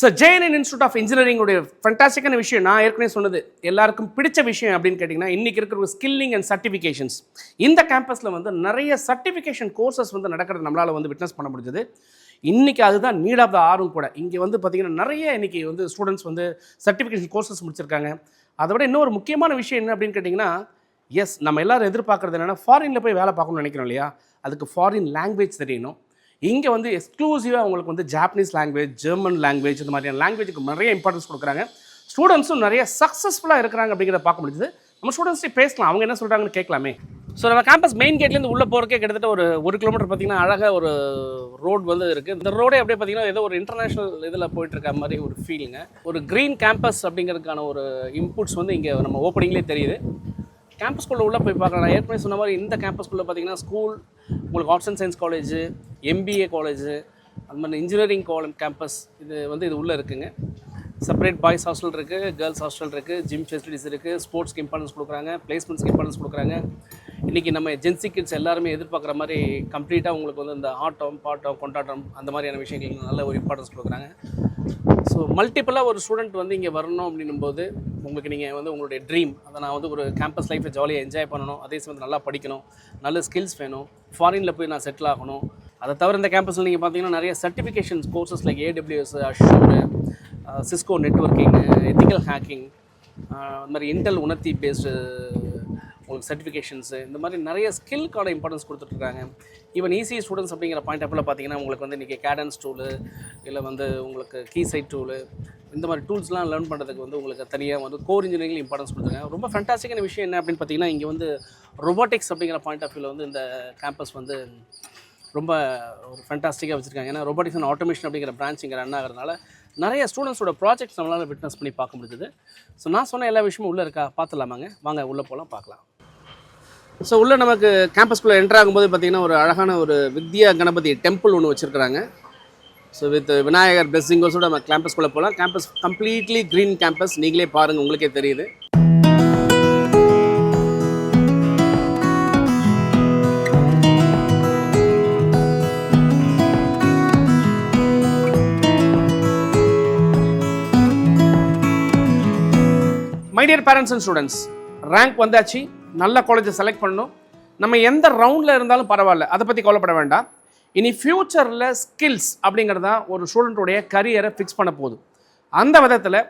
So JNN institute of இன்ஜினியரிங்குடைய ஃபண்டாஸ்டிக்கான விஷயம் நான் ஏற்கனவே சொன்னது எல்லாருக்கும் பிடிச்ச விஷயம் அப்படின்னு கேட்டிங்கன்னா இன்றைக்கி இருக்கிற ஒரு ஸ்கில்லிங் அண்ட் சர்டிஃபிகேஷன்ஸ் இந்த கேம்பஸில் வந்து நிறைய சர்டிஃபிகேஷன் கோர்சஸ் வந்து நடக்கிறது நம்மளால் வந்து விட்னஸ் பண்ண முடிஞ்சது. இன்றைக்கி அதுதான் நீட் ஆஃப் த ஆரும் கூட. இங்கே வந்து பார்த்திங்கன்னா நிறைய இன்றைக்கி வந்து ஸ்டூடெண்ட்ஸ் வந்து சர்டிஃபிகேஷன் கோர்சஸ் முடிச்சிருக்காங்க. அதை விட இன்னொரு முக்கியமான விஷயம் என்ன அப்படின்னு கேட்டிங்கன்னா, நம்ம எல்லோரும் எதிர்பார்க்குறது என்னென்னா ஃபாரினில் போய் வேலை பார்க்கணும்னு நினைக்கிறோம் இல்லையா, அதுக்கு ஃபாரின் லாங்குவேஜ் தெரியணும். இங்கே வந்து எக்ஸ்க்ளூசிவாக உங்களுக்கு வந்து ஜாப்பனீஸ் லாங்குவேஜ், ஜெர்மன் லாங்குவேஜ், இந்த மாதிரியான லாங்குவேஜுக்கு நிறைய இம்பார்ட்டன்ஸ் கொடுக்குறாங்க. ஸ்டூடெண்ட்ஸும் நிறைய சக்ஸஸ்ஃபுல்லாக இருக்கிறாங்க அப்படிங்கிறத பார்க்க முடியுது. நம்ம ஸ்டூடெண்ட்ஸே பேசலாம், அவங்க என்ன சொல்கிறாங்கன்னு கேட்கலாமே. ஸோ நம்ம கேம்பஸ் மெயின் கேட்லேருந்து உள்ளே போகிறக்கே கிட்டத்தட்ட ஒரு கிலோமீட்டர் பார்த்திங்கன்னா அழகாக ஒரு ரோடு வந்து இருக்குது. இந்த ரோடே அப்படியே பார்த்திங்கன்னா ஏதோ ஒரு இன்டர்நேஷ்னல் இதில் போயிட்டுருக்க மாதிரி ஒரு ஃபீலிங்க. ஒரு க்ரீன் கேம்பஸ் அப்படிங்கிறதுக்கான ஒரு இன்புட்ஸ் வந்து இங்கே நம்ம ஓப்பனிங்லேயே தெரியுது. கேம்பஸ்குள்ளே உள்ளே போய் பார்க்கலாம். நான் ஏற்கனவே சொன்ன மாதிரி இந்த கேம்பஸ்குள்ளே பார்த்திங்கன்னா ஸ்கூல், உங்களுக்கு arts and science college, MBA college, அது மாதிரி இன்ஜினியரிங் கேம்பஸ் இது உள்ளே இருக்குங்க. செப்பரேட் பாய்ஸ் ஹாஸ்டல் இருக்குது, கேர்ள்ஸ் ஹாஸ்டல் இருக்குது, ஜிம் ஃபெசிலிட்டிஸ் இருக்குது, ஸ்போர்ட்ஸ்க்கு இம்பார்ட்டன்ஸ் கொடுக்குறாங்க, பிளேஸ்மெண்ட்ஸ்க்கு இம்பார்ட்டன்ஸ் கொடுக்குறாங்க. இன்றைக்கி நம்ம ஜென்சி கிட்ஸ் எல்லாருமே எதிர்பார்க்குற மாதிரி கம்ப்ளீட்டாக உங்களுக்கு வந்து இந்த ஆட்டம், பாட்டம், கொண்டாட்டம் அந்த மாதிரியான விஷயங்களுக்கு நல்ல ஒரு இம்பார்ட்டன்ஸ் கொடுக்குறாங்க. ஸோ மல்டிப்புளாக ஒரு ஸ்டூடெண்ட் வந்து இங்கே வரணும் அப்படின்னும்போது உங்களுக்கு நீங்கள் வந்து உங்களுடைய ட்ரீம், அதை நான் வந்து ஒரு கேம்பஸ் லைஃப்பை ஜாலியாக என்ஜாய் பண்ணணும், அதே சமயத்தில் நல்லா படிக்கணும், நல்ல ஸ்கில்ஸ் வேணும், ஃபாரினில் போய் நான் செட்டில் ஆகணும். அதை தவிர இந்த கேம்பஸில் நீங்கள் பார்த்தீங்கன்னா நிறைய certifications courses like AWS, assure, Cisco networking, ethical hacking, அது மாதிரி இன்டெல் உணர்த்தி பேஸ்டு உங்களுக்கு சர்டிஃபிகேஷன்ஸு, இந்த மாதிரி நிறைய ஸ்கில்க்கான இம்பார்ட்டன்ஸ் கொடுத்துட்ருக்காங்க. ஈவன் ஈஸி ஸ்டூடெண்ட்ஸ் அப்படிங்கிற பாயிண்ட் ஆஃபில் பார்த்தீங்கன்னா உங்களுக்கு வந்து இன்றைக்கி கேடன்ஸ் டூலு, இல்லை வந்து உங்களுக்கு கீ சைட் டூலு, இந்த மாதிரி டூல்ஸ்லாம் லேர்ன் பண்ணுறதுக்கு வந்து உங்களுக்கு தனியாக வந்து கோர் இன்ஜினியரிங் இம்பார்ட்டன்ஸ் கொடுத்துருக்காங்க. ரொம்ப ஃபேண்டாஸ்டிக்கான விஷயம் என்ன அப்படின்னு பார்த்தீங்கன்னா, இங்கே வந்து ரொபோட்டிக்ஸ் அப்படிங்கிற பாயிண்ட் ஆஃப் வியூவில் வந்து இந்த கேம்பஸ் வந்து ரொம்ப ஒரு ஃபேண்டாஸ்டிக்காக வச்சுருக்காங்க. ஏன்னா ரொபோட்டிக்ஸ் அண்ட் ஆட்டோமேஷன் அப்படிங்கிற பிரான்ச் இங்கே ரன் ஆகிறதுனால நிறைய ஸ்டூடெண்ட்ஸோட ப்ராஜெக்ட்ஸ் நம்மளால் விட்னஸ் பண்ணி பார்க்க முடியுது. ஸோ நான் சொன்ன எல்லா விஷயமும் உள்ளே இருக்கா பார்த்துலாமாங்க, வாங்க உள்ளே போகலாம், பார்க்கலாம். ஸோ உள்ளே நமக்கு கேம்பஸ்குள்ளே என்ட்ரு ஆகும்போது பார்த்திங்கன்னா ஒரு அழகான ஒரு வித்யா கணபதி டெம்பிள் ஒன்று வச்சுருக்குறாங்க. ஸோ வித் விநாயகர் பிளெஸிங்கோஸோட நம்ம கேம்பஸ்குள்ளே போகலாம். கேம்பஸ் கம்ப்ளீட்லி க்ரீன் கேம்பஸ், நீங்களே பாருங்கள், உங்களுக்கே தெரியுது. My dear parents and students, rank வந்தாச்சு, நல்ல காலேஜை செலக்ட் பண்ணணும். நம்ம எந்த ரவுண்டில் இருந்தாலும் பரவாயில்ல, அதை பற்றி கவலைப்பட வேண்டாம். இனி ஃப்யூச்சரில் ஸ்கில்ஸ் அப்படிங்கிறது தான் ஒரு ஸ்டூடெண்ட்டுடைய கரியரை ஃபிக்ஸ் பண்ண போகுது. அந்த விதத்தில்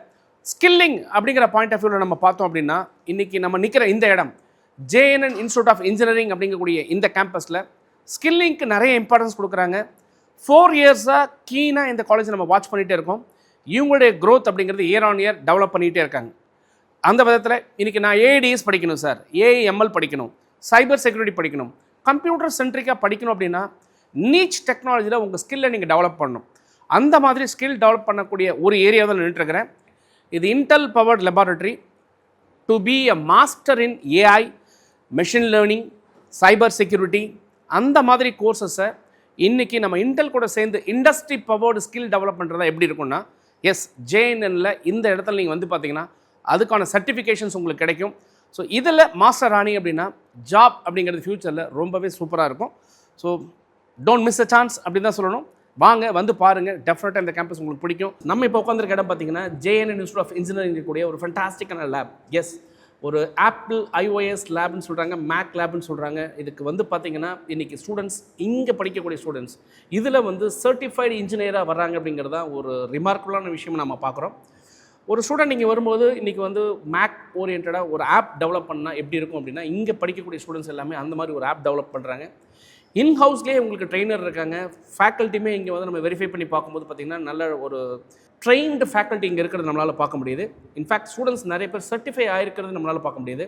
ஸ்கில்லிங் அப்படிங்கிற பாயிண்ட் ஆஃப் வியூவில் நம்ம பார்த்தோம் அப்படின்னா, இன்றைக்கி நம்ம நிற்கிற இந்த இடம் ஜேஎன்என் இன்ஸ்டியூட் ஆஃப் இன்ஜினியரிங் அப்படிங்கக்கூடிய இந்த கேம்பஸில் ஸ்கில்லிங்க்கு நிறைய இம்பார்ட்டன்ஸ் கொடுக்குறாங்க. 4 இயர்ஸாக கீனாக இந்த காலேஜை நம்ம வாட்ச் பண்ணிகிட்டே இருக்கோம். இவங்களுடைய க்ரோத் அப்படிங்கிறது இயர் ஆன் இயர் டெவலப் பண்ணிகிட்டே இருக்காங்க. அந்த விதத்தில் இன்றைக்கி நான் AIDS படிக்கணும் சார், AIML படிக்கணும், சைபர் செக்யூரிட்டி படிக்கணும், கம்ப்யூட்டர் சென்ட்ரிக்காக படிக்கணும் அப்படின்னா நீச் டெக்னாலஜியில் உங்கள் ஸ்கில்லை நீங்கள் டெவலப் பண்ணணும். அந்த மாதிரி ஸ்கில் டெவலப் பண்ணக்கூடிய ஒரு ஏரியா தான் நின்றுட்டுருக்கிறேன். இது Intel powered laboratory to be a master in AI, machine learning, cyber security, அந்த மாதிரி கோர்சஸை இன்றைக்கி நம்ம இன்டெல் கூட சேர்ந்து இண்டஸ்ட்ரி பவர்டு ஸ்கில் டெவலப் பண்ணுறதா எப்படி இருக்குன்னா, JNNல இந்த இடத்துல நீங்கள் வந்து பார்த்தீங்கன்னா அதுக்கான சர்டிஃபிகேஷன்ஸ் உங்களுக்கு கிடைக்கும். ஸோ இதில் மாஸ்டர் ராணி அப்படின்னா ஜாப் அப்படிங்கிறது ஃப்யூச்சரில் ரொம்பவே சூப்பராக இருக்கும். So don't miss a chance அப்படின்னு தான் சொல்லணும். வாங்க வந்து பாருங்கள், டெஃபினட்டாக இந்த கேம்பஸ் உங்களுக்கு பிடிக்கும். நம்ம இப்போ உட்காந்துருக்க இடம் பார்த்தீங்கன்னா ஜேஎன்என் இன்ஸ்டியூட் ஆஃப் இன்ஜினியரிங் கூடிய ஒரு ஃபண்டாஸ்டிக்கான லேப். ஒரு ஆப்பிள் iOS லேப்னு சொல்கிறாங்க, மேக் லேப்னு சொல்கிறாங்க. இதுக்கு வந்து பார்த்திங்கன்னா இன்றைக்கி ஸ்டூடெண்ட்ஸ், இங்கே படிக்கக்கூடிய ஸ்டூடெண்ட்ஸ் இதில் வந்து சர்டிஃபைடு இன்ஜினியராக வர்றாங்க அப்படிங்கிறதா ஒரு ரிமார்க்கபுளான விஷயம் நம்ம பார்க்குறோம். ஒரு ஸ்டூடெண்ட் இங்கே வரும்போது இன்றைக்கி வந்து மேக் ஓரியன்டாக ஒரு ஆப் டெவலப் பண்ணால் எப்படி இருக்கும் அப்படின்னா, இங்கே படிக்கக்கூடிய ஸ்டூடெண்ட்ஸ் எல்லாமே அந்த மாதிரி ஒரு ஆப் டெவலப் பண்ணுறாங்க. இன்ஹவுஸ்லேயே உங்களுக்கு ட்ரெயினர் இருக்காங்க. ஃபேக்கல்ட்டியுமே இங்கே வந்து நம்ம வெரிஃபை பண்ணி பார்க்கும்போது பார்த்திங்கன்னா நல்ல ஒரு ட்ரெயின்டு ஃபேக்கல்ட்டி இங்கே இருக்கிறது நம்மளால் பார்க்க முடியுது. இன்ஃபேக்ட் ஸ்டூடெண்ட்ஸ் நிறைய பேர் சர்டிஃபை ஆகிருக்கிறது நம்மளால் பார்க்க முடியுது.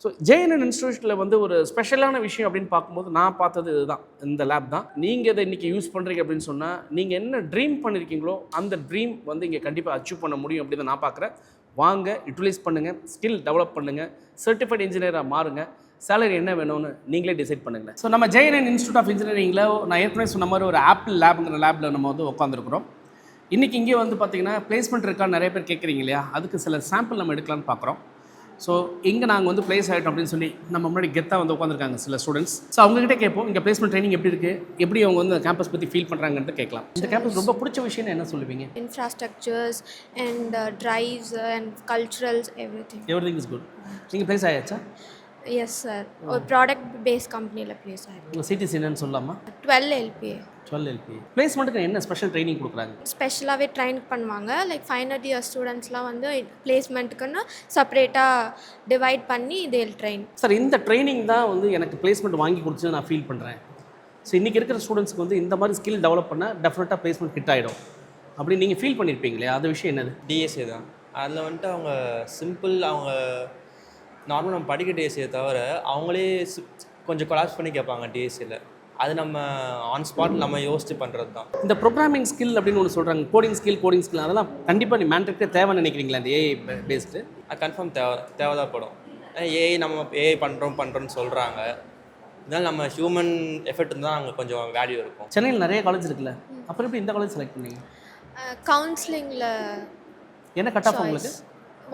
ஸோ ஜேஎன்என் இன்ஸ்டியூட்டில் வந்து ஒரு ஸ்பெஷலான விஷயம் அப்படின்னு பார்க்கும்போது நான் பார்த்தது இதுதான், இந்த லேப் தான். நீங்கள் இதை இன்றைக்கி யூஸ் பண்ணுறீங்க அப்படின்னு சொன்னால் நீங்கள் என்ன ட்ரீம் பண்ணியிருக்கீங்களோ அந்த ட்ரீம் வந்து இங்கே கண்டிப்பாக அச்சீவ் பண்ண முடியும் அப்படின்னு நான் பார்க்குறேன். வாங்க, யூட்டிலைஸ் பண்ணுங்கள், ஸ்கில் டெவலப் பண்ணுங்கள், சர்டிஃபைட் இன்ஜினியராக மாறுங்க. சேலரி என்ன வேணும்னு நீங்களே டிசைட் பண்ணுங்கள். ஸோ நம்ம ஜேஎன்என் இன்ஸ்டியூட் ஆஃப் இன்ஜினியரிங்கில் நான் ஏற்கனவே சொன்ன மாதிரி ஒரு ஆப்பிள் லேபுங்கிற லேபில் நம்ம வந்து உட்காந்துருக்குறோம். இன்றைக்கி இங்கே வந்து பார்த்திங்கன்னா பிளேஸ்மெண்ட் இருக்கான்னு நிறைய பேர் கேட்குறீங்க இல்லையா, அதுக்கு சில சாம்பிள் நம்ம எடுக்கலான்னு பார்க்குறோம். ஸோ இங்கே நாங்கள் வந்து ப்ளேஸ் ஆகிட்டோம் அப்படின்னு சொல்லி நம்ம முன்னாடி கெத்தாக வந்து உட்காந்துருக்காங்க சில ஸ்டூடெண்ட்ஸ். ஸோ அவங்ககிட்ட கேட்போம் இங்கே பிளேஸ்மெண்ட் ட்ரைனிங் எப்படி இருக்குது, எப்படி அவங்க வந்து கேம்பஸ் பற்றி ஃபீல் பண்ணுறாங்கன்ட்டு கேட்கலாம். இந்த கேம்பஸ் ரொம்ப பிடிச்ச விஷயம்னு என்ன சொல்லுவீங்க? Infrastructures and drives and culturals, everything. Everything is good. நீங்கள் ப்ளேஸ் ஆயாச்சா? Yes sir. ஒரு ப்ராடக்ட் பேஸ்ட் கம்பெனியில் ப்ளேஸ் ஆகிடும். உங்கள் சிடிசி என்னன்னு சொல்லலாமா? 12 LPA. 12 LPA. பிளேஸ்மெண்ட்டுக்கு என்ன ஸ்பெஷல் ட்ரைனிங் கொடுக்குறாங்க? ஸ்பெஷலாகவே ட்ரைன் பண்ணுவாங்க. லைக் ஃபைனல் இயர் ஸ்டூடெண்ட்ஸ்லாம் வந்து பிளேஸ்மெண்ட்டுக்குன்னு செப்பரேட்டாக டிவைட் பண்ணி தேல் ட்ரெயின். சார் இந்த ட்ரைனிங் தான் வந்து எனக்கு பிளேஸ்மெண்ட் வாங்கி கொடுத்துன்னு நான் ஃபீல் பண்ணுறேன். ஸோ இன்றைக்கி இருக்கிற ஸ்டூடெண்ட்ஸ்க்கு வந்து இந்த மாதிரி ஸ்கில் டெவலப் பண்ணால் டெஃபினட்டாக பிளேஸ்மெண்ட் ஹிட் ஆகிடும் அப்படின்னு நீங்கள் ஃபீல் பண்ணியிருப்பீங்களே, அது விஷயம் என்னது? டிஎஸ்ஏ தான். அதில் வந்துட்டு அவங்க சிம்பிள், அவங்க நார்மல் நம்ம படிக்க டிஎஸ்ஏ தவிர அவங்களே கொஞ்சம் கொலாப்ஸ் பண்ணி கேட்பாங்க டிஎஸ்சியில். அது நம்ம ஆன் ஸ்பாட் நம்ம யோசிச்சு பண்ணுறது தான். இந்த ப்ரோக்ராமிங் ஸ்கில் அப்படின்னு ஒன்று சொல்கிறாங்க, கோடிங் ஸ்கில் அதெல்லாம் கண்டிப்பாக நீ மேண்ட்ரிக்கே தேவைன்னு நினைக்கிறீங்களா இந்த ஏஐ பேஸ்டு? அது கன்ஃபார்ம் தேவைதான் படும். ஏஐ நம்ம ஏஐ பண்ணுறோன்னு சொல்கிறாங்க. இதனால் நம்ம ஹியூமன் எஃபெக்ட் தான் அங்கே கொஞ்சம் வேல்யூ இருக்கும். சென்னையில் நிறைய காலேஜ் இருக்குல்ல, அப்புறம் எப்படி இந்த காலேஜ் செலக்ட் பண்ணீங்க? கவுன்சிலிங்கில் என்ன கட் ஆஃப் உங்களுக்கு?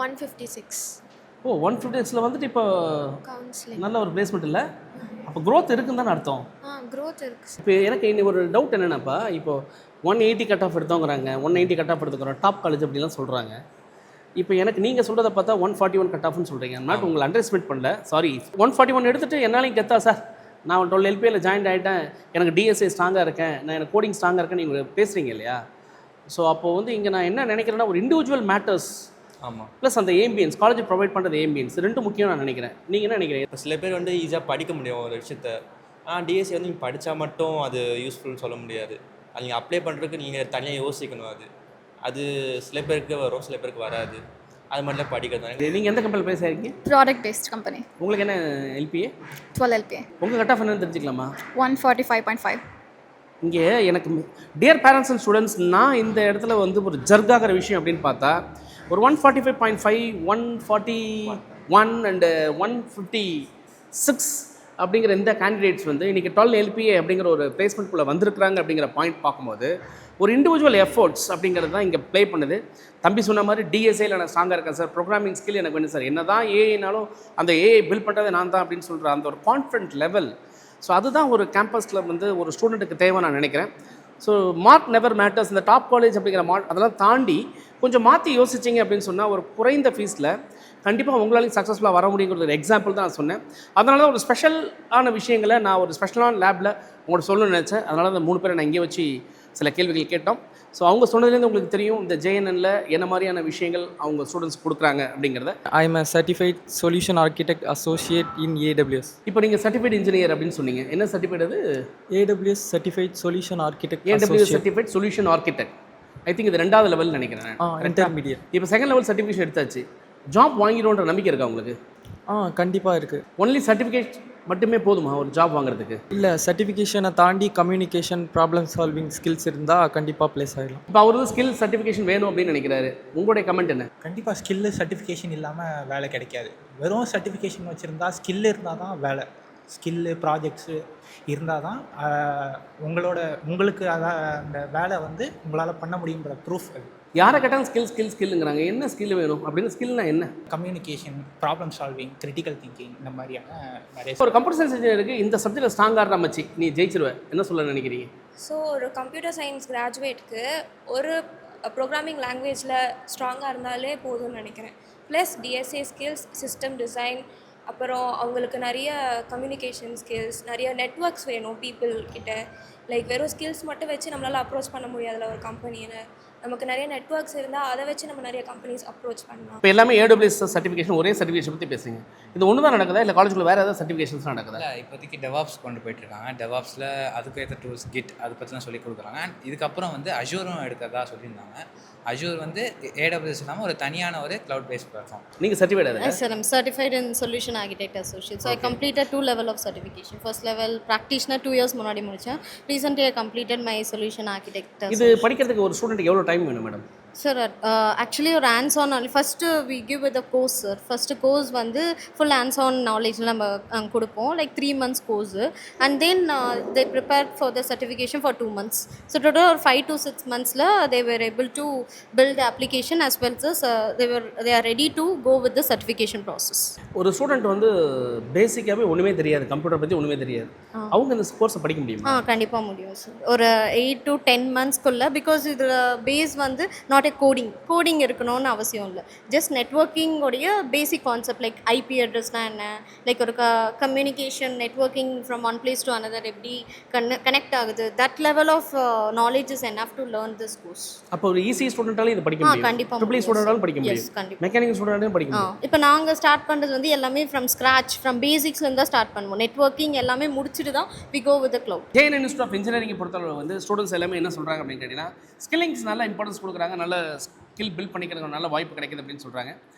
156. ஓ 156 வந்துட்டு இப்போ கவுன்சிலிங் நல்ல ஒரு பிளேஸ்மெண்ட் இல்லை, அப்போ க்ரோத் இருக்குன்னு தானே அர்த்தம்? க்ரோத் இருக்குது. இப்போ எனக்கு இன்னும் ஒரு டவுட் என்னென்னாப்பா, இப்போ 180 கட் ஆஃப் எடுத்தோங்கிறாங்க, 190 கட் ஆஃப் எடுத்துக்கிறோம் டாப் காலேஜ் அப்படிலாம் சொல்கிறாங்க. இப்போ எனக்கு நீங்கள் சொல்கிறத பார்த்தா 141 கட் ஆஃப்னு சொல்கிறீங்க. நாட் உங்களை அண்டர் எஸ்டிமேட் பண்ணல, சாரி. 141 எடுத்துகிட்டு என்னாலையும் கெத்தா சார் நான் 12 LPAவில் ஜாயின் ஆகிட்டேன், எனக்கு டிஎஸ்ஏ ஸ்ட்ராங்காக இருக்கேன், நான் எனக்கு கோடிங் ஸ்ட்ராங்காக இருக்கேன்னு நீங்கள் பேசுகிறீங்க இல்லையா? ஸோ அப்போது வந்து இங்கே நான் என்ன நினைக்கிறேன்னா, ஒரு இண்டிவிஜுவல் மேட்டர்ஸ் ஆமாம், ப்ளஸ் அந்த ஏம்பியன்ஸ், காலேஜ் ப்ரொவைட் பண்ணுறது ஏம்பியன்ஸ் ரெண்டு முக்கியம் நான் நினைக்கிறேன். நீங்கள் என்ன நினைக்கிறீங்க? இப்போ சில பேர் வந்து ஈஸியாக படிக்க முடியும் ஒரு விஷயத்த. ஆனால் டிஎஸ்சி வந்து நீங்கள் படித்தா மட்டும் அது யூஸ்ஃபுல்னு சொல்ல முடியாது. அது நீங்கள் அப்ளை பண்ணுறதுக்கு நீங்கள் தனியாக யோசிக்கணும். அது சில பேருக்கு வரும், சில பேருக்கு வராது. அது மட்டும் படிக்கிறது தான். நீங்கள் எந்த கம்பெனியில் ப்ளேஸ் ஆகிருக்கீங்க? Product based company. உங்களுக்கு என்ன LPA? 12 LPA. உங்கள் கட் ஆஃப் என்னன்னு தெரிஞ்சுக்கலாமா? 145.5. இங்கே எனக்கு டியர் பேரண்ட்ஸ் அண்ட் ஸ்டூடெண்ட்ஸ், நான் இந்த இடத்துல வந்து ஒரு ஜர்காகிற விஷயம் அப்படின்னு பார்த்தா ஒரு 145.5, 141 அண்டு 156 அப்படிங்கிற இந்த கேண்டிடேட்ஸ் வந்து இன்றைக்கி 12 LPA அப்படிங்கிற ஒரு பிளேஸ்மெண்ட்குள்ளே வந்திருக்கிறாங்க அப்படிங்கிற பாயிண்ட் பார்க்கும்போது ஒரு இண்டிவிஜுவல் எஃபோர்ட்ஸ் அப்படிங்கிறது தான் இங்கே ப்ளே பண்ணுது. தம்பி சொன்ன மாதிரி டிஎஸ்ஏயில் நான் ஸ்ட்ராங்காக இருக்கேன் சார், ப்ரோக்ராமிங் ஸ்கில் எனக்கு வேணும் சார், என்ன தான் ஏஐனாலும் அந்த ஏஐ பில்ட் பண்ணுறது நான் தான் அப்படின்னு சொல்கிற அந்த ஒரு கான்ஃபிடென்ட் லெவல். ஸோ அதுதான் ஒரு கேம்பஸில் வந்து ஒரு ஸ்டூடெண்ட்டுக்கு தேவை நான் நினைக்கிறேன். ஸோ மார்க் நெவர் மேட்டர்ஸ், இந்த டாப் காலேஜ் அப்படிங்கிற அதெல்லாம் தாண்டி கொஞ்சம் மாற்றி யோசிச்சிங்க அப்படின்னு சொன்னால் ஒரு குறைந்த ஃபீஸில் கண்டிப்பாக உங்களாலையும் சக்ஸஸ்ஃபுல்லாக வர முடியுங்கிற ஒரு எக்ஸாம்பிள் தான் நான் சொன்னேன். அதனால தான் ஒரு ஸ்பெஷலான விஷயங்களை நான் ஒரு ஸ்பெஷலான லேபில் உங்கள்கிட்ட சொல்லணும்னு நினச்சேன். அதனால அந்த 3 பேரை நான் இங்கே வச்சு சில கேள்விகள் கேட்டோம். ஸோ அவங்க சொன்னதுலேருந்து உங்களுக்கு தெரியும் இந்த JNNல என்ன மாதிரியான விஷயங்கள் அவங்க ஸ்டூடெண்ட்ஸ் கொடுக்குறாங்க அப்படிங்கிறத. I am a certified solution architect associate in AWS. இப்போ நீங்கள் சர்டிஃபைட் இன்ஜினியர் அப்படின்னு சொன்னீங்க, என்ன சர்டிஃபைட் அது? AWS certified solution architect AWS associate. Certified solution architect. I think இது 2வது லெவல் நினைக்கிறேன். இன்டர்மீடியட். இப்போ 2nd லெவல் சர்டிஃபிகேஷன் எடுத்தாச்சு, ஜாப் வாங்கிடும்ன்ற நம்பிக்கை இருக்கா உங்களுக்கு? கண்டிப்பாக இருக்குது. ஒன்லி சர்டிஃபிகேட் மட்டுமே போதுமா ஒரு ஜாப் வாங்குறதுக்கு? இல்லை, சர்டிஃபிகேஷனை தாண்டி கம்யூனிகேஷன், ப்ராப்ளம் சால்விங் ஸ்கில்ஸ் இருந்தால் கண்டிப்பாக ப்ளேஸ் ஆகிடலாம். இப்போ அவருக்கு ஸ்கில் சர்டிஃபிகேஷன் வேணும் அப்படின்னு நினைக்கிறாரு, உங்களுடைய கமெண்ட் என்ன? கண்டிப்பாக ஸ்கில்லு சர்டிஃபிகேஷன் இல்லாமல் வேலை கிடைக்காது. வெறும் சர்டிஃபிகேஷன் வச்சுருந்தா, ஸ்கில் இருந்தால் தான் வேலை. ஸ்கில்லு ப்ராஜெக்ட்ஸு இருந்தால் தான் உங்களுக்கு அதான் அந்த வேலை வந்து உங்களால் பண்ண முடியுங்கிற ப்ரூஃப் அது. யாரை கேட்டாலும் ஸ்கில்லுங்கிறாங்க. என்ன ஸ்கில் வேணும் அப்படின்னு? ஸ்கில்னா என்ன? Communication, problem solving, critical thinking, இந்த மாதிரியான நிறைய. ஒரு கம்ப்யூட்டர் சயின்ஸ் இன்ஜினியருக்கு இந்த சப்ஜெக்டில் ஸ்ட்ராங்காக மச்சி நீ ஜெயிச்சிருவேன், என்ன சொல்ல நினைக்கிறீங்க? ஸோ ஒரு கம்ப்யூட்டர் சயின்ஸ் கிராஜுவேட்க்கு ஒரு ப்ரோக்ராமிங் லாங்குவேஜில் ஸ்ட்ராங்காக இருந்தாலே போதும்னு நினைக்கிறேன். Plus DSA skills, system design, அப்புறம் அவங்களுக்கு நிறைய கம்யூனிகேஷன் ஸ்கில்ஸ், நிறைய நெட்ஒர்க்ஸ் வேணும் பீப்புள் கிட்ட. லைக் வெறும் ஸ்கில்ஸ் மட்டும் வச்சு நம்மளால் அப்ரோச் பண்ண முடியாதுல ஒரு கம்பெனியில். நமக்கு நிறைய நெட்ஒர்க்ஸ் இருந்தால் அதை வச்சு நம்ம நிறைய கம்பெனிஸ் அப்ரோச் பண்ணலாம். இப்போ எல்லாமே AWS சர்டிஃபிகேஷன், ஒரே சர்டிஃபிகேஷன் பற்றி பேசுங்க. இது ஒன்று தான் நடக்குதா இல்லை காலேஜுக்குள்ள வேறு ஏதாவது சர்டிஃபிகேஷன்ஸ் நடக்குதா? இல்லை, இப்போதைக்கு டெவாப்ஸ் கொண்டு போயிட்டுருக்காங்க. டெவாப்ஸில் அதுக்கு ஏற்ற டூல்ஸ், கிட், அதை பற்றிலாம் சொல்லி கொடுக்குறாங்க. இதுக்கப்புறம் வந்து அஜூரும் எடுக்கிறதா சொல்லியிருந்தாங்க. அஜூர் வந்து AWS இல்லாமல் ஒரு தனியான ஒரு க்ளவுட் பேஸ்ட் பிளாட்ஃபார்ம். நீங்கள் சர்டிஃபைட் ஆகுது? Yes sir, I'm certified in solution architect associate. So I completed 2 level of certification. First level practitioner 2 years முன்னாடி முடிச்சேன். Recently I completed my solution architect. இது படிக்கிறதுக்கு ஒரு ஸ்டூடெண்ட்டுக்கு எவ்வளோ டைம் வேணும் மேடம்? Sir, actually ஒரு hands on knowledge first we give with the course sir. First course வந்து full hands on knowledge நம்ம கொடுப்போம் like 3 months course and then they prepared for the certification for 2 months. So total 5 to 6 monthsல they were able to build the application as well as they are ready to go with the certification process. ஒரு student வந்து பேசிக்காகவே ஒன்றுமே தெரியாது, computer பற்றி ஒன்றுமே தெரியாது, அவங்க இந்த கோர்ஸை படிக்க முடியுமா? கண்டிப்பாக முடியும் சார். ஒரு 8 to 10 monthsக்குள்ள பிகாஸ் இதில் பேஸ் வந்து நாட் எ கோடிங் இருக்கணும்னு அவசியம் இல்லை. ஜஸ்ட் நெட்வொர்க்கிங் உடைய பேசிக் கான்செப்ட் லைக் ஐபி அட்ரஸ்னால் என்ன, லைக் ஒரு communication networking from one place to another எப்படி கனெக்ட் ஆகுது, that level of knowledge is enough to learn this course. அப்போ ஒரு ஈஸி ஸ்டூடெண்ட்டாலும் இது படிக்க முடியும், கண்டிப்பாக ட்ரிபிள் ஸ்டூடெண்ட்டாலும் படிக்க முடியும், கண்டிப்பாக மெக்கானிக்கல் ஸ்டூடெண்ட்டாலும் படிக்க முடியும். இப்போ நாங்கள் ஸ்டார்ட் பண்ணுறது வந்து எல்லாமே ஃப்ரம் ஸ்க்ராச் ஃப்ரம் பேசிக்ஸ்லேருந்து தான் ஸ்டார்ட் பண்ணுவோம். நெட்வொர்க்கிங் எல்லாமே முடிச்சுட்டு தான் we go with the cloud. JN institute of engineering பொறுத்தளவு வந்து ஸ்டூடெண்ட்ஸ் எல்லாமே என்ன சொல்கிறாங்க அப்படின்னு கேட்டிங்கன்னா ஸ்கில்லிங்ஸ் நல்ல இம்பார்ட்டன்ஸ் கொடுக்குறாங்க, நல்ல ஸ்கில் பில்ட் பண்ணிக்கிறதுக்கு நல்ல வாய்ப்பு கிடைக்குது அப்படின்னு சொல்கிறாங்க.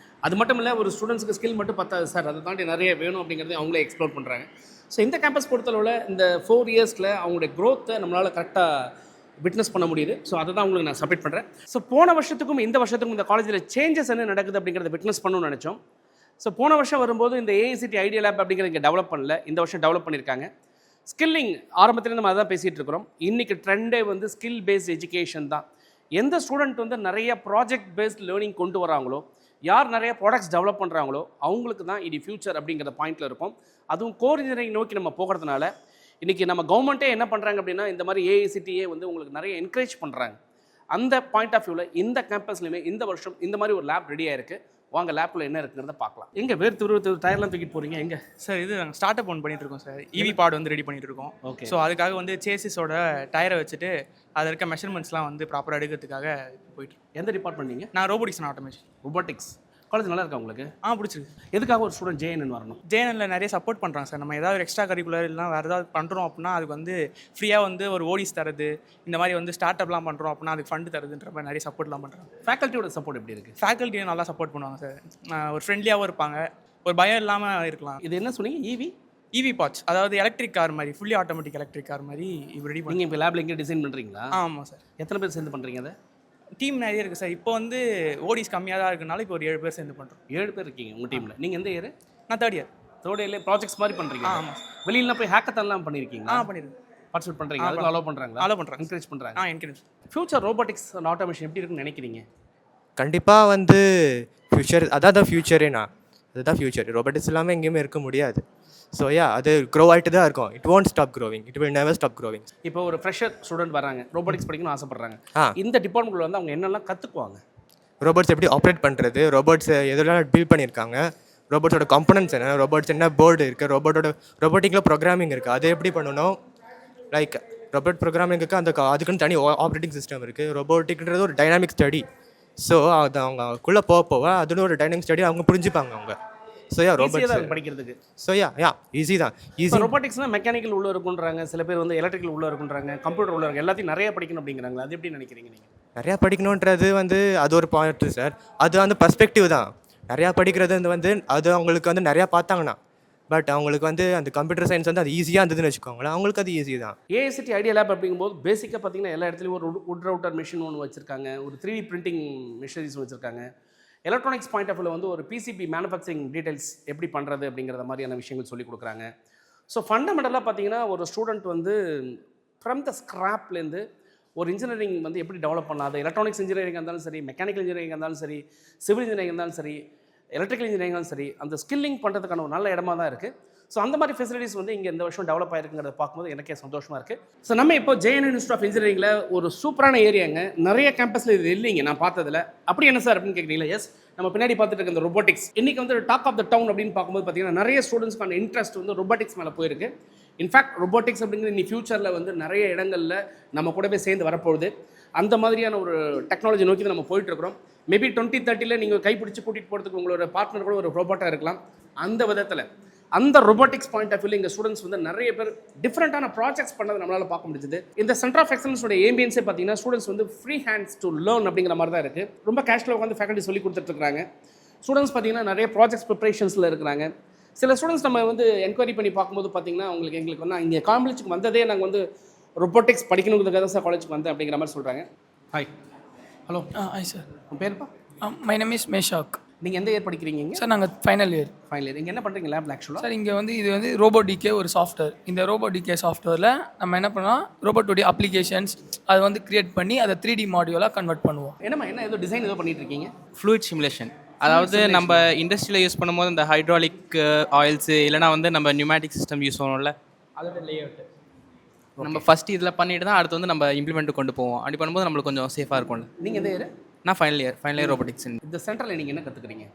அது மட்டும் இல்லை, ஒரு ஸ்டூடெண்ட்ஸுக்கு ஸ்கில் மட்டும் பத்தாது சார், அதை தாண்டி நிறைய வேணும் அப்படிங்கிறத அவங்களே எக்ஸ்ப்ளோர் பண்ணுறாங்க. ஸோ இந்த கேம்பஸ் பொறுத்தளவில் இந்த 4 இயர்ஸில் அவங்களுடைய க்ரோத்தை நம்மளால் கரெக்டாக விட்னஸ் பண்ண முடியுது. ஸோ அதை தான் உங்களுக்கு நான் சப்மிட் பண்ணுறேன். ஸோ போன வருஷத்துக்கும் இந்த வருஷத்துக்கும் இந்த காலேஜில் சேஞ்சஸ் என்ன நடக்குது அப்படிங்கிறத விட்னஸ் பண்ணணும்னு நினச்சோம். ஸோ போன வருஷம் வரும்போது இந்த ஏஐசிடி ஐடியா லேப் அப்படிங்கிறது இங்கே டெவலப் பண்ணல, இந்த வருஷம் டெவலப் பண்ணியிருக்காங்க. ஸ்கில்லிங் ஆரம்பத்தில் நம்ம அதை தான் பேசிகிட்டு இருக்கிறோம். இன்றைக்கி ட்ரெண்டே வந்து ஸ்கில் பேஸ்ட் எஜுகேஷன் தான். எந்த ஸ்டூடெண்ட் வந்து நிறைய ப்ராஜெக்ட் பேஸ்ட் லேர்னிங் கொண்டு வராங்களோ, யார் நிறைய ப்ராடக்ட்ஸ் டெவலப் பண்ணுறாங்களோ அவங்களுக்கு தான் இது ஃபியூச்சர் அப்படிங்கிற பாயிண்டில் இருக்கும். அதுவும் கோர் இன்ஜினியரிங் நோக்கி நம்ம போகிறதுனால இன்றைக்கி நம்ம கவர்மெண்ட்டே என்ன பண்ணுறாங்க அப்படின்னா இந்த மாதிரி ஏஐசிடிஏ வந்து உங்களுக்கு நிறைய என்கரேஜ் பண்ணுறாங்க. அந்த பாயிண்ட் ஆஃப் வியூவில் இந்த கேம்பஸ்லையுமே இந்த வருஷம் இந்த மாதிரி ஒரு லேப் ரெடியாக இருக்குது. வாங்க லேப்பில் என்ன இருக்குங்கிறத பார்க்கலாம். எங்கே வேறு டயர்லாம் தூக்கிட்டு போகிறீங்க? எங்கே சார் இது நாங்கள் ஸ்டார்ட் அப் ஒன்று பண்ணிட்டு இருக்கோம் சார். இவி பாட் வந்து ரெடி பண்ணிட்டு இருக்கோம். ஓகே. ஸோ அதுக்காக வந்து சேசிஸோட டயரை வச்சுட்டு அதில் இருக்க மெஷர்மெண்ட்ஸ்லாம் வந்து ப்ராப்பராக எடுக்கிறதுக்காக போயிட்டு. எந்த டிபார்ட்மெண்ட் நீங்கள்? நான் robotics and automation. Robotics college நல்லா இருக்கா உங்களுக்கு? பிடிச்சிருக்கு. எதுக்காக ஒரு ஸ்டூடெண்ட் ஜேஎன்என் வரணும்? ஜேஎன்எல்ல நிறைய சப்போர்ட் பண்ணுறாங்க சார். நம்ம ஏதாவது எக்ஸ்ட்ரா கரிக்குலர் இல்லைனா வேறு ஏதாவது பண்ணுறோம் அப்படின்னா அதுக்கு வந்து ஃப்ரீயாக வந்து ஒரு ஓடிஸ் தருது, இந்த மாதிரி வந்து ஸ்டார்ட் அப்லாம் பண்ணுறோம் அப்படின்னா அதுக்கு ஃபண்டு தருதுன்ற மாதிரி நிறைய சப்போர்ட்லாம் பண்ணுறாங்க. ஃபேக்கல்ட்டியோட சப்போர்ட் எப்படி இருக்குது? ஃபேக்கல்ட்டியும் நல்லா சப்போர்ட் பண்ணுவாங்க சார். ஒரு ஃப்ரெண்ட்லியாகவும் இருப்பாங்க, ஒரு பயம் இல்லாமல் இருக்கலாம். இது என்ன சொன்னீங்க? இவி பாட்ச், அதாவது எலக்ட்ரிக் கார் மாதிரி, ஃபுல்லி ஆட்டோமேட்டிக் எலக்ட்ரிக் கார் மாதிரி ரெடி பண்ணி. நீங்கள் இப்போ லேபில் எங்கே டிசைன் பண்ணுறீங்களா? ஆமாம் சார். எத்தனை பேர் சேர்ந்து பண்ணுறீங்க அதை? டீம் நிறைய இருக்குது சார். இப்போ வந்து ஓடிஸ் கம்மியாக தான் இருக்குனால இப்போ ஒரு 7 பேர் சேர்ந்து பண்ணுறோம். 7 பேர் இருக்கீங்க உங்கள் டீமில். நீங்கள் எந்த இயர்? நான் தேர்ட் இயர்ல ப்ராஜெக்ட்ஸ் மாதிரி பண்ணுறீங்க? ஆமாம். வெளியில போய் ஹேக்கத்தான்லாம் பண்ணியிருக்கீங்களா? பண்ணிடுங்க. பார்ட்டிசிபேட் பண்ணுறீங்க? அதுக்கு அலோவ் பண்ணுறாங்களா? அலோவ் பண்ணுறாங்க, என்கரேஜ் பண்ணுறாங்க. Encourage. Future robotics and automation எப்படி இருக்குன்னு நினைக்கிறீங்க? கண்டிப்பாக வந்து ஃப்யூச்சர் அதான் ஃப்யூச்சரேண்ணா, அதுதான் ஃப்யூச்சர். ரோபோட்டிக்ஸ் இல்லாமல் எங்கேயுமே இருக்க முடியாது. ஸோ அது க்ரோ ஆகிட்டு தான் இருக்கும். It won't stop growing, it will never stop growing. இப்போ ஒரு ஃப்ரெஷர் ஸ்டூடெண்ட் வராங்க, ரோபோட்டிக்ஸ் படிக்கணும்னு ஆசைப்படுறாங்க. இந்த டிபார்ட்மெண்ட்டில் வந்து அவங்க என்னெல்லாம் கற்றுக்குவாங்க? ரோபோட்ஸ் எப்படி ஆப்ரேட் பண்ணுறது, ரோபோட்ஸ் எதெல்லாம் பில்ட் பண்ணியிருக்காங்க, ரோபோட்ஸோட காம்பனன்ட்ஸ் என்ன, ரோபோட்ஸ் என்ன போர்டு இருக்குது, ரோபோட்டிக்கில் ப்ரோக்ராமிங் இருக்குது, அதை எப்படி பண்ணணும், லைக் ரோபோட் ப்ரோக்ராமிங்க்கு அதுக்குன்னு தனி ஆப்ரேட்டிங் சிஸ்டம் இருக்குது. ரோபோட்டிக்ன்றது ஒரு டைனாமிக் ஸ்டடி. ஸோ அது அவங்கக்குள்ளே போக அதுன்னு ஒரு டைனாமிக் ஸ்டடி அவங்க புரிஞ்சுப்பாங்க அவங்க. ஸோ ரோபோட்ஸ் படிக்கிறதுக்கு ஈஸி தான். ரோபோட்டிக்ஸ்னால் மெக்கானிக்கல் உள்ள இருக்குன்றாங்க, சில பேர் வந்து எலக்ட்ரிக்கல் உள்ள இருக்குன்றாங்க, கம்ப்யூட்டர் உள்ள இருக்கு, எல்லாத்தையும் நிறைய படிக்கணும் அப்படிங்கிறாங்க. அது எப்படி நினைக்கிறீங்க நீங்கள்? நிறையா படிக்கணுன்றது வந்து அது ஒரு பாயிண்ட் சார். அது வந்து பர்ஸ்பெக்டிவ் தான். நிறையா படிக்கிறது வந்து அது அவங்களுக்கு வந்து நிறையா பார்த்தாங்கன்னா, பட் அவங்களுக்கு வந்து அந்த கம்ப்யூட்டர் சயின்ஸ் வந்து அது ஈஸியாக இருந்ததுன்னு வச்சுக்கோங்களேன், அவங்களுக்கு அது ஈஸி தான். ஏஐசிடி ஐடியா லேப் அப்படிங்கும்போது பேசிக்காக பார்த்தீங்கன்னா எல்லா இடத்துலையும் ஒரு வுட் ரவுட்டர் மிஷின் ஒன்று வச்சுருக்காங்க, ஒரு 3D பிரிண்டிங் மிஷினரிஸ் வச்சுருக்காங்க. எலக்ட்ரானிக்ஸ் பாயிண்ட் ஆஃப் வியூவில் வந்து ஒரு பிசிபி மேனுஃபேக்சரிங் டீடைல்ஸ் எப்படி பண்ணுறது அப்படிங்கிற மாதிரியான விஷயங்கள் சொல்லிக் கொடுக்குறாங்க. ஸோ ஃபண்டமெண்டலாக பார்த்தீங்கன்னா ஒரு ஸ்டூடெண்ட் வந்து ஃப்ரம் த ஸ்க்ராப்லேருந்து ஒரு இன்ஜினியரிங் வந்து எப்படி டெவலப் பண்ணாது, எலக்ட்ரானிக்ஸ் இன்ஜினியரிங் இருந்தாலும் சரி, மெக்கானிக்கல் இன்ஜினியரிங் இருந்தாலும் சரி, சிவில் இன்ஜினியரிங் இருந்தாலும் சரி, எலக்ட்ரிக்கல் இன்ஜினியரிங் இருந்தாலும் சரி, அந்த ஸ்கில்லிங் பண்ணுறதுக்கான ஒரு நல்ல இடமா தான் இருக்குது. ஸோ அந்த மாதிரி ஃபெசிலிட்டிஸ் வந்து இங்கே இந்த வருஷம் டெவலப் ஆகிருக்குங்கிறத பார்க்கும்போது எனக்கே சந்தோஷமாக இருக்குது. ஸோ நம்ம இப்போ ஜேஎன் இன்ஸ்டியூட் ஆஃப் இன்ஜினியரிங்கில் ஒரு சூப்பரான ஏரியாங்க, நிறைய கேம்பஸில் இது இல்லைங்க நான் பார்த்ததில். அப்படி என்ன சார் அப்படின்னு கேட்குறீங்களா? எஸ், நம்ம பின்னாடி பார்த்துட்டு இருக்க இந்த ரோபோட்டிக்ஸ் இன்றைக்கி வந்து டாக் ஆஃப் த டவுன் அப்படின்னு பார்க்கும்போது பார்த்தீங்கன்னா நிறைய ஸ்டூடெண்ட்ஸ்க்கான இன்ட்ரெஸ்ட் வந்து ரோபோட்டிக்ஸ் மேலே போயிருக்கு. இன்ஃபேக்ட் ரோபோட்டிக்ஸ் அப்படிங்கிறது இன்னி ஃபியூச்சரில் வந்து நிறைய இடங்களில் நம்ம கூடவே சேர்ந்து வரப்போகுது. அந்த மாதிரியான ஒரு டெக்னாலஜி நோக்கி நம்ம போயிட்டுருக்கிறோம். மேபி 2030 நீங்கள் கைப்பிடிச்சு கூட்டிகிட்டு போகிறதுக்கு உங்களோட பார்ட்னர் கூட ஒரு ரோபோட்டாக இருக்கலாம். அந்த விதத்தில் அந்த ரோபோட்டிக்ஸ் பாயிண்ட் ஆஃப் வியூவில் எங்கள் ஸ்டூடெண்ட்ஸ் வந்து நிறைய பேர் டிஃப்ரெண்ட்டான ப்ராஜெக்ட்ஸ் பண்ணதை நம்மளால் பார்க்க முடியுது. இந்த சென்டர் ஆஃப் எக்ஸலன்ஸோட ஏம்பியன்ஸே பார்த்தீங்கன்னா ஸ்டூடெண்ட்ஸ் வந்து ஃப்ரீ ஹேண்ட்ஸ் டு லேர்ன் அப்படிங்கிற மாதிரி தான் இருக்குது. ரொம்ப கேஷுவலாக உட்காந்து ஃபேக்கல்ட்டி சொல்லி கொடுத்துட்ருக்காங்க. ஸ்டூடெண்ட்ஸ் பார்த்தீங்கன்னா நிறைய ப்ராஜெக்ட்ஸ் ப்ரிப்பரேஷன்ஸில் இருக்கிறாங்க. சில ஸ்டூடெண்ட்ஸ் நம்ம வந்து என்கொயரி பண்ணி பார்க்கும்போது பார்த்தீங்கன்னா எங்களுக்கு வந்து இங்கே காலேஜுக்கு வந்ததே நாங்கள் வந்து ரோபோட்டிக்ஸ் படிக்கணுங்கிறதுக்காக தான் சார் காலேஜுக்கு வந்தேன் அப்படிங்கிற மாதிரி சொல்கிறாங்க. Hi, hello, hi sir. உன் பேருப்பா? My name is Meshak. நீங்கள் எந்த இயர் படிக்கிறீங்க இங்கே? சார் நாங்கள் ஃபைனல் இயர். Final year. இங்கே என்ன பண்ணுறீங்க லேப்ல ஆக்சுவலாக? சார் இங்கே வந்து இது வந்து ரோபோடிகே ஒரு சாஃப்ட்வேர். இந்த ரோபோடிகே சாஃப்ட்வேரில் நம்ம என்ன பண்ணோம், ரோபோட்டுடைய அப்ளிகேஷன்ஸ் அதை வந்து கிரியேட் பண்ணி அதை 3D மாடியூலாக கன்வெர்ட் பண்ணுவோம். என்னம்மா என்ன ஏதோ டிசைன் ஏதோ பண்ணிட்டு இருக்கீங்க? Fluid simulation. அதாவது நம்ம இண்டஸ்ட்ரியில் யூஸ் பண்ணும்போது இந்த ஹைட்ராலிக் ஆயில்ஸு இல்லைனா வந்து நம்ம நியூமேட்டிக் சிஸ்டம் யூஸ் பண்ணுவோம்ல, அதோட லேஅவுட் நம்ம ஃபஸ்ட்டு இதில் பண்ணிட்டு தான் அடுத்து வந்து நம்ம இம்ப்ளிமெண்ட்டு கொண்டு போவோம். அப்படி பண்ணும்போது நம்மளுக்கு கொஞ்சம் சேஃபாக இருக்கும்ல. நீங்கள் எந்த இயர்? நான் ஃபைனல் இயர் ரோபோட்டிக்ஸ். இந்த சென்டரில் நீங்கள் என்ன கற்றுக்குறீங்க?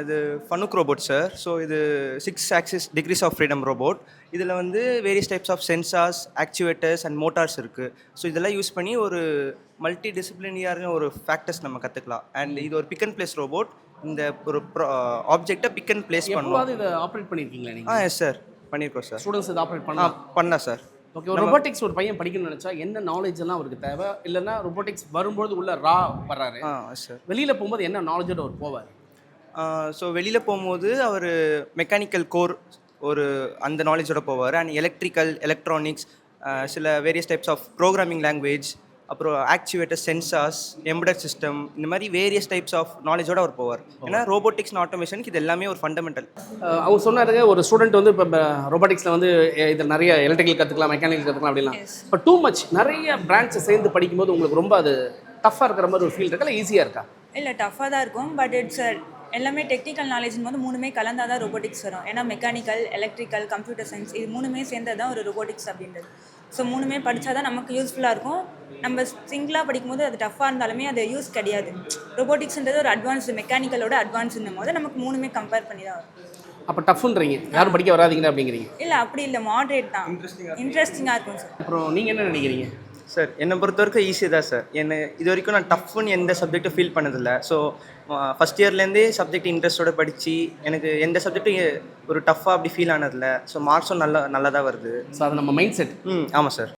இது ஃபனுக் ரோபோட் சார். ஸோ இது 6 axis degrees of freedom robot. இதில் வந்து various types of sensors, actuators and motors இருக்குது. ஸோ இதெல்லாம் யூஸ் பண்ணி ஒரு மல்டி டிசிப்ளினியரான ஒரு ஃபேக்டர்ஸ் நம்ம கற்றுக்கலாம். அண்ட் இது ஒரு பிக் அண்ட் பிளேஸ் ரோபோட். இந்த ஒரு ஆப்ஜெக்டை பிக் அண்ட் பிளேஸ் பண்ணுவோம். இதை ஆப்ரேட் பண்ணியிருக்கீங்களா நீங்கள்? எஸ் சார், பண்ணியிருக்கோம் சார். ஸ்டூடெண்ட்ஸ் இதை ஆப்ரேட் பண்ணலாம் சார். ஓகே, ஒரு ரொபோட்டிக்ஸ் ஒரு பையன் படிக்கணும்னு நினச்சா என்ன நாலேஜ் எல்லாம் அவருக்கு தேவை? இல்லைன்னா ரொபோட்டிக்ஸ் வரும்போது உள்ள ரா வர்றாரு சார், வெளியில் போகும்போது என்ன நாலேஜோட அவர் போவார்? ஸோ வெளியில் போகும்போது அவர் மெக்கானிக்கல் கோர் ஒரு அந்த நாலேஜோட போவார். அண்ட் எலக்ட்ரிக்கல், எலக்ட்ரானிக்ஸ், சில various types of programming language, அப்புறம் ஆக்சுவேட்டர், சென்சார்ஸ், எம்பெடட் சிஸ்டம், இந்த மாதிரி வேரியஸ் டைப்ஸ் ஆஃப் நாலேஜோட அவர் போவார். ஏன்னா ரோபோட்டிக்ஸ் அண்ட் ஆட்டோமேஷனுக்கு இது எல்லாமே ஒரு ஃபண்டமெண்டல். அவங்க சொன்னாருங்க ஒரு ஸ்டூடெண்ட் வந்து இப்போ ரோபோட்டிக்ஸில் வந்து இதில் நிறைய எலக்ட்ரிக்கல் கற்றுக்கலாம், மெக்கானிக்கல் கற்றுக்கலாம் அப்படிலாம். இப்போ டூ மச் நிறைய பிரான்ச்சை சேர்ந்து படிக்கும்போது உங்களுக்கு ரொம்ப அது டஃப்பாக இருக்கிற மாதிரி ஒரு ஃபீல் இருக்கா, இல்லை ஈஸியாக இருக்கா? இல்லை, டஃப்பாக தான் இருக்கும். பட் இட்ஸ் எல்லாமே டெக்னிக்கல் நாலேஜ் போது மூணுமே கலந்தால் தான் ரோபோட்டிக்ஸ் வரும். ஏன்னா மெக்கானிக்கல், எலக்ட்ரிக்கல், கம்ப்யூட்டர் சயின்ஸ் இது மூணுமே சேர்ந்தது தான் ஒரு ரோபோட்டிக்ஸ் அப்படின்றது. ஸோ மூணுமே படித்தா தான் நமக்கு யூஸ்ஃபுல்லாக இருக்கும். நம்ம சிங்கிளாக படிக்கும்போது அது டஃப்பாக இருந்தாலுமே அது யூஸ் கிடையாது. ரோபோட்டிக்ஸ்ன்றது ஒரு அட்வான்ஸ், மெக்கானிக்கலோட அட்வான்ஸ்ன்னும் போது நமக்கு மூணுமே கம்பேர் பண்ணி தான் வரும். அப்போ டஃப்ன்றீங்க, யாரும் படிக்க வராதிங்க அப்படிங்கிறீங்க? இல்லை, அப்படி இல்லை, மாட்ரேட் தான், இன்ட்ரெஸ்டிங்காக இருக்கும் சார். அப்புறம் நீங்கள் என்ன நினைக்கிறீங்க? சார், என்னை பொறுத்த வரைக்கும் ஈஸி தான் சார். இது வரைக்கும் நான் டஃப்னு எந்த சப்ஜெக்ட்டும் ஃபீல் பண்ணதில்லை. ஸோ ஃபஸ்ட் இயர்லேருந்தே சப்ஜெக்ட் இன்ட்ரெஸ்ட்டோட படித்து எனக்கு எந்த சப்ஜெக்ட்டும் ஒரு டஃப்பாக அப்படி ஃபீல் ஆனதில்லை. ஸோ மார்க்ஸும் நல்லா தான் வருது. ஸோ அது நம்ம மைண்ட் செட். ஆமாம் சார்.